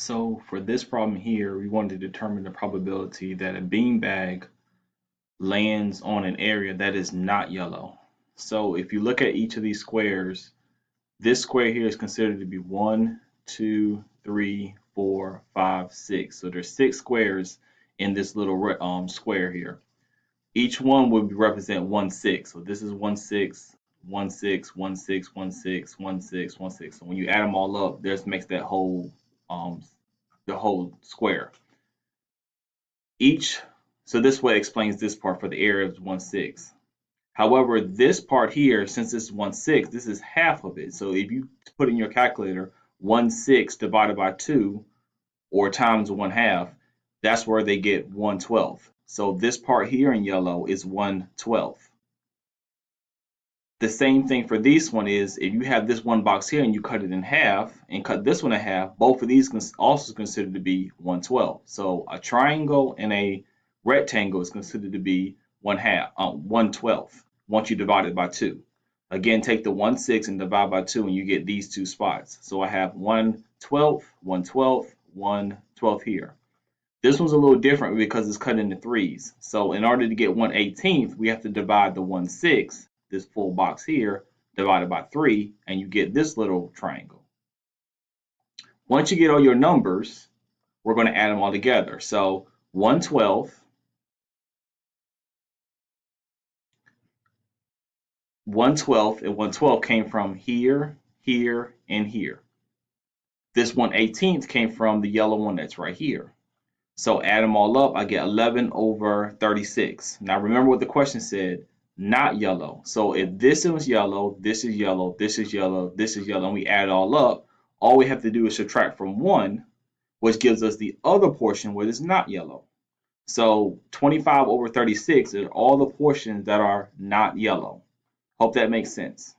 So for this problem here, we wanted to determine the probability that a beanbag lands on an area that is not yellow. So if you look at each of these squares, this square here is considered to be 1, 2, 3, 4, 5, 6. So there's 6 squares in this little square here. Each one would represent 1 6. So this is 1 6, 1 6, 1 6, 1 6, 1 6, 1 6. So when you add them all up, this makes that whole um, the whole square. Each, so this way explains this part for the area of 1 6. However, this part here, since this is 1 6, this is half of it. So if you put in your calculator 1 6 divided by 2 or times 1/2, that's where they get 1/12. So this part here in yellow is 1/12. The same thing for this one is if you have this one box here and you cut it in half and cut this one in half, both of these can also considered to be 1/12. So a triangle and a rectangle is considered to be 1/12 once you divide it by 2. Again, take the 1 6 and divide by 2 and you get these two spots. So I have 1/12, 1/12, 1/12 here. This one's a little different because it's cut into threes. So in order to get 1/18th, we have to divide the 1 6, this full box here, divided by 3, and you get this little triangle. Once you get all your numbers, we're going to add them all together. So 1/12, 1/12, and 1/12 came from here, here, and here. This 1/18th came from the yellow one that's right here. So add them all up, I get 11 over 36. Now remember what the question said, not yellow. So if this was yellow, this is yellow, this is yellow, this is yellow, and we add it all up, all we have to do is subtract from 1, which gives us the other portion where it's not yellow. So 25 over 36 are all the portions that are not yellow. Hope that makes sense.